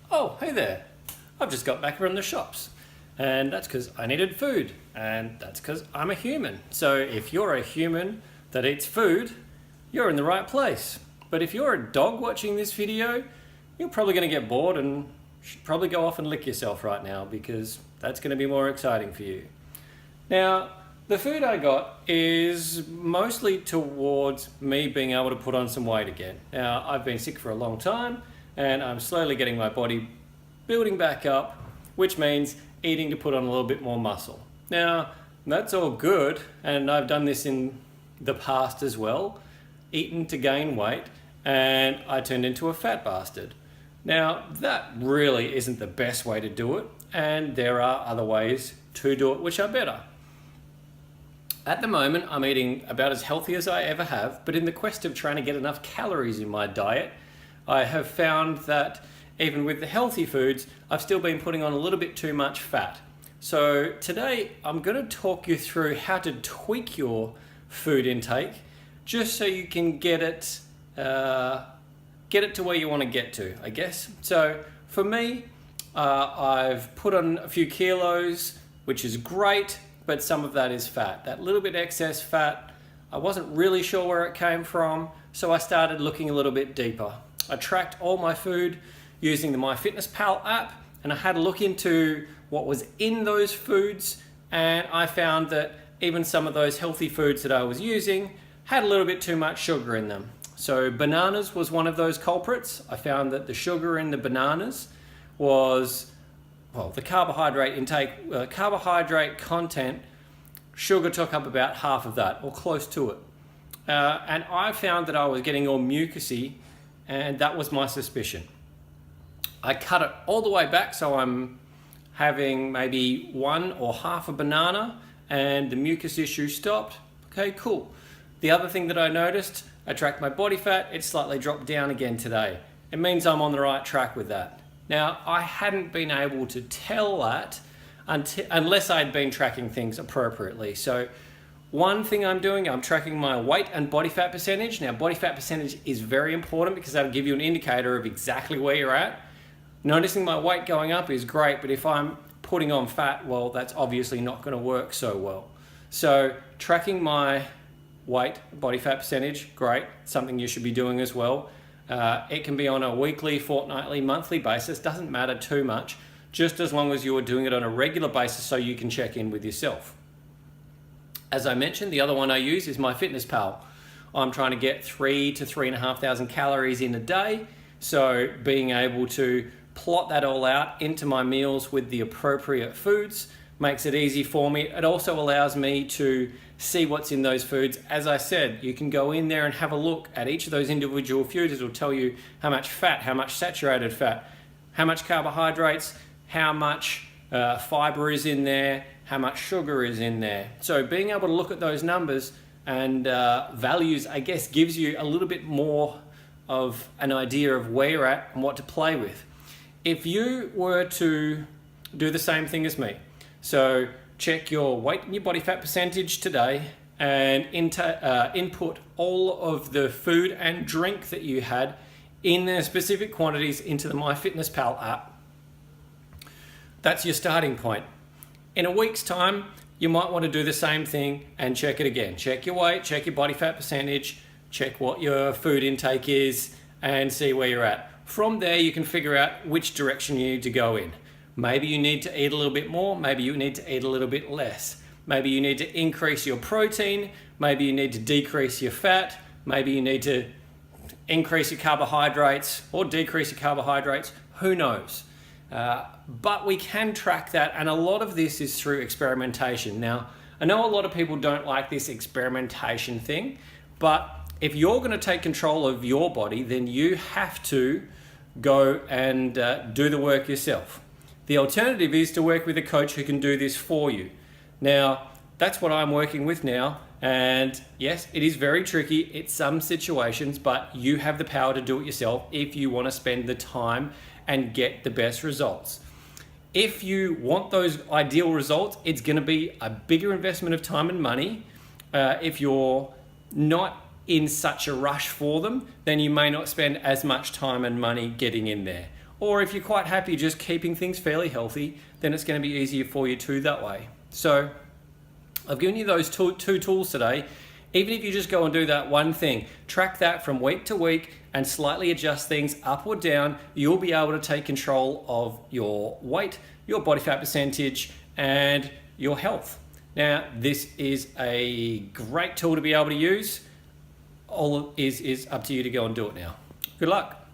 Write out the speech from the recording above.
Oh, hey there. I've just got back from the shops. And that's because I needed food. And that's because I'm a human. So if you're a human that eats food, you're in the right place. But if you're a dog watching this video, you're probably going to get bored and should probably go off and lick yourself right now because that's going to be more exciting for you. Now, the food I got is mostly towards me being able to put on some weight again. Now, I've been sick for a long time and I'm slowly getting my body building back up, which means eating to put on a little bit more muscle. Now, that's all good, and I've done this in the past as well, eaten to gain weight, and I turned into a fat bastard. Now, that really isn't the best way to do it, and there are other ways to do it which are better. At the moment, I'm eating about as healthy as I ever have, but in the quest of trying to get enough calories in my diet, I have found that even with the healthy foods, I've still been putting on a little bit too much fat. So today, I'm going to talk you through how to tweak your food intake, just so you can get it to where you want to get to, I guess. So for me, I've put on a few kilos, which is great, but some of that is fat. That little bit excess fat, I wasn't really sure where it came from, so I started looking a little bit deeper. I tracked all my food using the MyFitnessPal app, and I had a look into what was in those foods, and I found that even some of those healthy foods that I was using had a little bit too much sugar in them. So bananas was one of those culprits. I found that the sugar in the bananas was, well, the carbohydrate intake, carbohydrate content, sugar took up about half of that, or close to it. And I found that I was getting all mucousy, and that was my suspicion. I cut it all the way back, so I'm having maybe one or half a banana, and the mucus issue stopped. Okay, cool. The other thing that I noticed, I tracked my body fat, it slightly dropped down again today. It means I'm on the right track with that. Now, I hadn't been able to tell that unless I'd been tracking things appropriately. So one thing I'm doing, I'm tracking my weight and body fat percentage. Now, body fat percentage is very important because that'll give you an indicator of exactly where you're at. Noticing my weight going up is great, but if I'm putting on fat, well, that's obviously not going to work so well. So tracking my weight, body fat percentage, great, something you should be doing as well. It can be on a weekly, fortnightly, monthly basis, doesn't matter too much, just as long as you're doing it on a regular basis so you can check in with yourself. As I mentioned, the other one I use is MyFitnessPal. I'm trying to get 3,000 to 3,500 calories in a day, so being able to plot that all out into my meals with the appropriate foods makes it easy for me. It also allows me to see what's in those foods. As I said, you can go in there and have a look at each of those individual foods. It will tell you how much fat, how much saturated fat, how much carbohydrates, how much fiber is in there, how much sugar is in there. So being able to look at those numbers and values, I guess, gives you a little bit more of an idea of where you're at and what to play with. If you were to do the same thing as me, so check your weight and your body fat percentage today and input all of the food and drink that you had in their specific quantities into the MyFitnessPal app. That's your starting point. In a week's time, you might want to do the same thing and check it again. Check your weight, check your body fat percentage, check what your food intake is, and see where you're at. From there, you can figure out which direction you need to go in. Maybe you need to eat a little bit more, maybe you need to eat a little bit less. Maybe you need to increase your protein, maybe you need to decrease your fat, maybe you need to increase your carbohydrates or decrease your carbohydrates, who knows? But we can track that, and a lot of this is through experimentation. Now, I know a lot of people don't like this experimentation thing, but if you're going to take control of your body, then you have to go and do the work yourself. The alternative is to work with a coach who can do this for you. Now, that's what I'm working with now, and yes, it is very tricky in some situations, but you have the power to do it yourself if you want to spend the time and get the best results. If you want those ideal results, it's going to be a bigger investment of time and money. If you're not in such a rush for them, then you may not spend as much time and money getting in there. Or if you're quite happy just keeping things fairly healthy, then it's going to be easier for you too that way. So I've given you those two tools today. Even if you just go and do that one thing, track that from week to week and slightly adjust things up or down, you'll be able to take control of your weight, your body fat percentage, and your health. Now, this is a great tool to be able to use. All is up to you to go and do it now. Good luck.